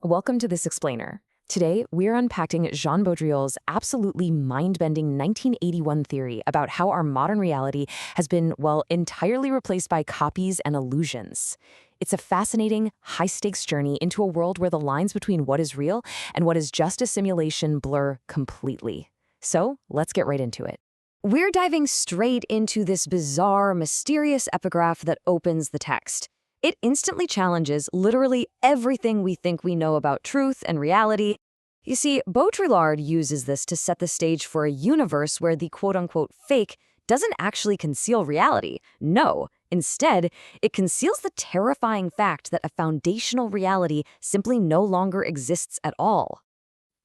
Welcome to This Explainer. Today, we're unpacking Jean Baudrillard's absolutely mind-bending 1981 theory about how our modern reality has been, well, entirely replaced by copies and illusions. It's a fascinating, high-stakes journey into a world where the lines between what is real and what is just a simulation blur completely. So, let's get right into it. We're diving straight into this bizarre, mysterious epigraph that opens the text. It instantly challenges literally everything we think we know about truth and reality. You see, Baudrillard uses this to set the stage for a universe where the quote-unquote fake doesn't actually conceal reality. No, instead, it conceals the terrifying fact that a foundational reality simply no longer exists at all.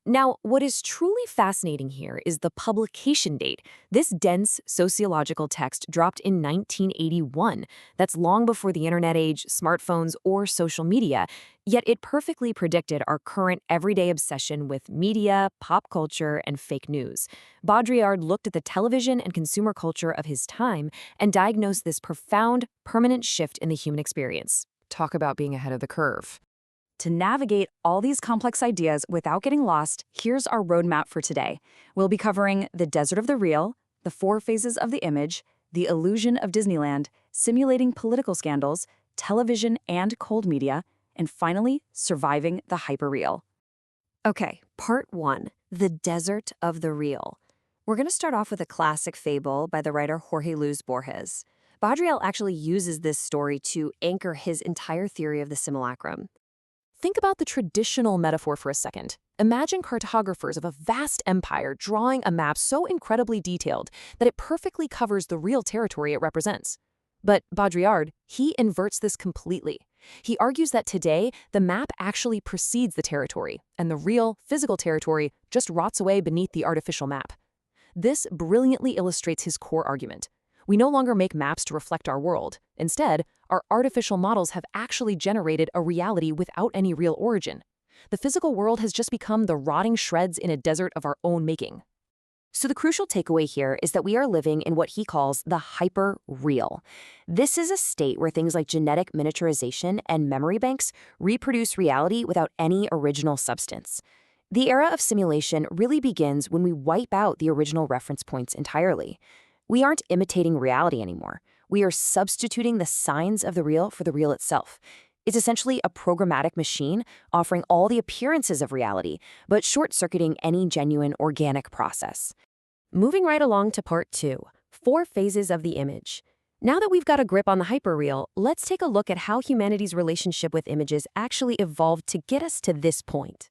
Now, what is truly fascinating here is the publication date. This dense sociological text dropped in 1981. That's long before the internet age, smartphones, or social media. Yet it perfectly predicted our current everyday obsession with media, pop culture, and fake news. Baudrillard looked at the television and consumer culture of his time and diagnosed this profound, permanent shift in the human experience. Talk about being ahead of the curve. To navigate all these complex ideas without getting lost, here's our roadmap for today. We'll be covering the desert of the real, the four phases of the image, the illusion of Disneyland, simulating political scandals, television and cold media, and finally, surviving the hyperreal. Okay, part one, the desert of the real. We're going to start off with a classic fable by the writer Jorge Luis Borges. Baudrillard actually uses this story to anchor his entire theory of the simulacrum. Think about the traditional metaphor for a second. Imagine cartographers of a vast empire drawing a map so incredibly detailed that it perfectly covers the real territory it represents. But Baudrillard, he inverts this completely. He argues that today, the map actually precedes the territory, and the real, physical territory just rots away beneath the artificial map. This brilliantly illustrates his core argument. We no longer make maps to reflect our world. Instead, our artificial models have actually generated a reality without any real origin. The physical world has just become the rotting shreds in a desert of our own making. So the crucial takeaway here is that we are living in what he calls the hyper-real. This is a state where things like genetic miniaturization and memory banks reproduce reality without any original substance. The era of simulation really begins when we wipe out the original reference points entirely. We aren't imitating reality anymore. We are substituting the signs of the real for the real itself. It's essentially a programmatic machine offering all the appearances of reality, but short-circuiting any genuine organic process. Moving right along to part two, four phases of the image. Now that we've got a grip on the hyperreal, let's take a look at how humanity's relationship with images actually evolved to get us to this point.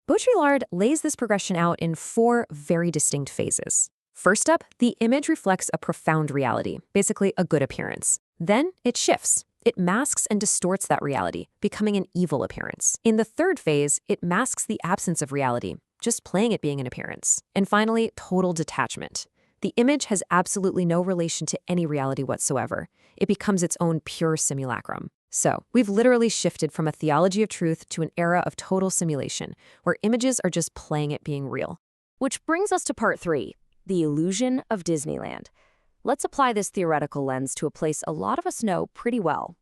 Baudrillard lays this progression out in four very distinct phases. First up, the image reflects a profound reality, basically a good appearance. Then it shifts. It masks and distorts that reality, becoming an evil appearance. In the third phase, it masks the absence of reality, just playing it being an appearance. And finally, total detachment. The image has absolutely no relation to any reality whatsoever. It becomes its own pure simulacrum. So, we've literally shifted from a theology of truth to an era of total simulation, where images are just playing it being real. Which brings us to part three. The illusion of Disneyland. Let's apply this theoretical lens to a place a lot of us know pretty well.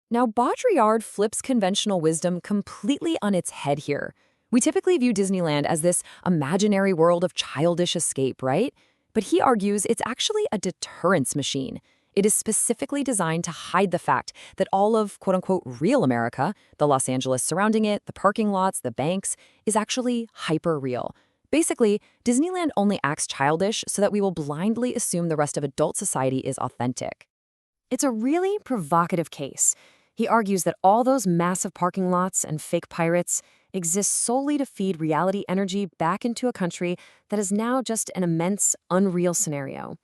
Now, Baudrillard flips conventional wisdom completely on its head here. We typically view Disneyland as this imaginary world of childish escape, right? But he argues it's actually a deterrence machine. It is specifically designed to hide the fact that all of quote-unquote real America, the Los Angeles surrounding it, the parking lots, the banks, is actually hyper-real. Basically, Disneyland only acts childish so that we will blindly assume the rest of adult society is authentic. It's a really provocative case. He argues that all those massive parking lots and fake pirates exist solely to feed reality energy back into a country that is now just an immense, unreal scenario.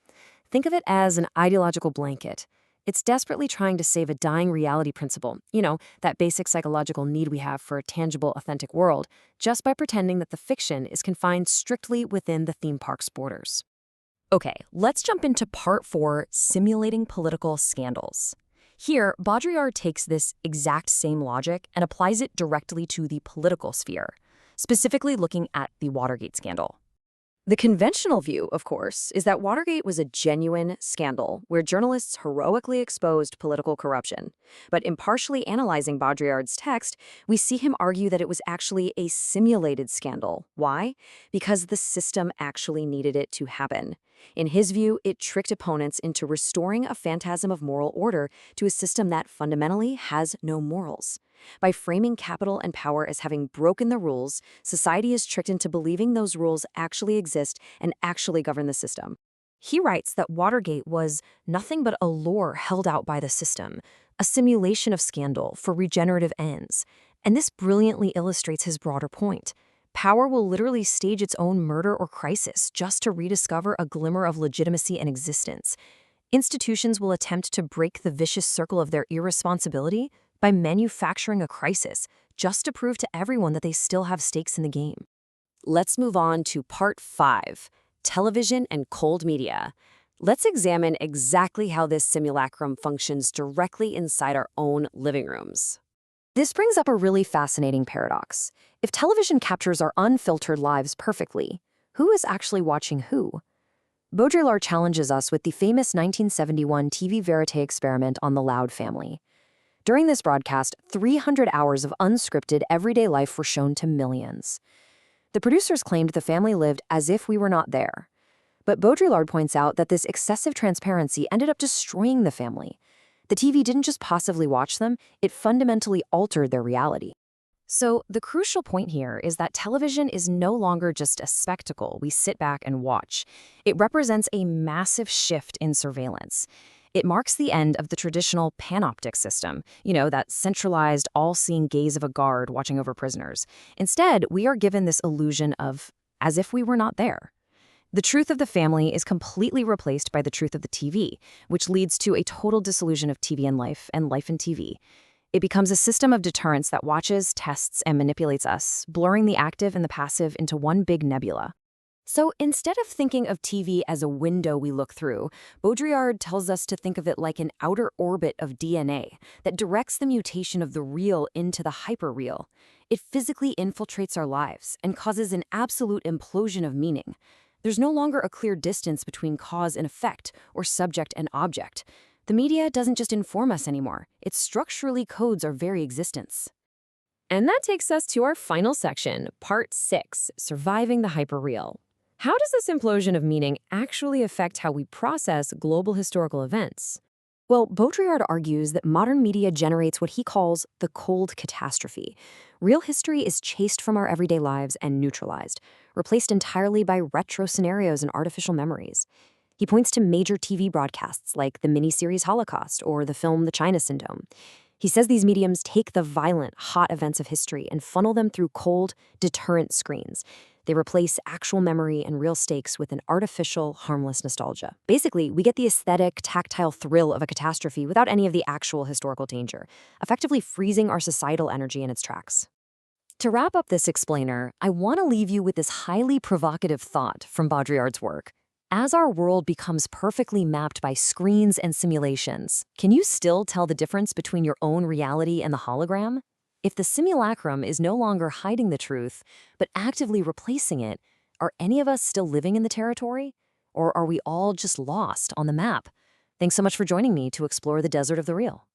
Think of it as an ideological blanket. It's desperately trying to save a dying reality principle, that basic psychological need we have for a tangible, authentic world, just by pretending that the fiction is confined strictly within the theme park's borders. Okay, let's jump into part four, simulating political scandals. Here, Baudrillard takes this exact same logic and applies it directly to the political sphere, specifically looking at the Watergate scandal. The conventional view, of course, is that Watergate was a genuine scandal where journalists heroically exposed political corruption. But impartially analyzing Baudrillard's text, we see him argue that it was actually a simulated scandal. Why? Because the system actually needed it to happen. In his view, it tricked opponents into restoring a phantasm of moral order to a system that fundamentally has no morals. By framing capital and power as having broken the rules, society is tricked into believing those rules actually exist and actually govern the system. He writes that Watergate was nothing but a lure held out by the system, a simulation of scandal for regenerative ends. And this brilliantly illustrates his broader point. Power will literally stage its own murder or crisis just to rediscover a glimmer of legitimacy and existence. Institutions will attempt to break the vicious circle of their irresponsibility by manufacturing a crisis just to prove to everyone that they still have stakes in the game. Let's move on to Part 5, Television and Cold Media. Let's examine exactly how this simulacrum functions directly inside our own living rooms. This brings up a really fascinating paradox. If television captures our unfiltered lives perfectly, who is actually watching who? Baudrillard challenges us with the famous 1971 TV verite experiment on the Loud family. During this broadcast, 300 hours of unscripted everyday life were shown to millions. The producers claimed the family lived as if we were not there. But Baudrillard points out that this excessive transparency ended up destroying the family. The TV didn't just passively watch them, it fundamentally altered their reality. So the crucial point here is that television is no longer just a spectacle we sit back and watch. It represents a massive shift in surveillance. It marks the end of the traditional panoptic system, that centralized, all-seeing gaze of a guard watching over prisoners. Instead, we are given this illusion of as if we were not there. The truth of the family is completely replaced by the truth of the TV, which leads to a total disillusion of TV and life in TV. It becomes a system of deterrence that watches, tests, and manipulates us, blurring the active and the passive into one big nebula. So instead of thinking of TV as a window we look through, Baudrillard tells us to think of it like an outer orbit of DNA that directs the mutation of the real into the hyperreal. It physically infiltrates our lives and causes an absolute implosion of meaning. There's no longer a clear distance between cause and effect or subject and object. The media doesn't just inform us anymore. It structurally codes our very existence. And that takes us to our final section, Part 6, Surviving the Hyperreal. How does this implosion of meaning actually affect how we process global historical events? Well, Baudrillard argues that modern media generates what he calls the cold catastrophe. Real history is chased from our everyday lives and neutralized, replaced entirely by retro scenarios and artificial memories. He points to major TV broadcasts like the miniseries Holocaust or the film The China Syndrome. He says these mediums take the violent, hot events of history and funnel them through cold, deterrent screens. They replace actual memory and real stakes with an artificial, harmless nostalgia. Basically, we get the aesthetic, tactile thrill of a catastrophe without any of the actual historical danger, effectively freezing our societal energy in its tracks. To wrap up this explainer, I want to leave you with this highly provocative thought from Baudrillard's work. As our world becomes perfectly mapped by screens and simulations, can you still tell the difference between your own reality and the hologram? If the simulacrum is no longer hiding the truth, but actively replacing it, are any of us still living in the territory? Or are we all just lost on the map? Thanks so much for joining me to explore the desert of the real.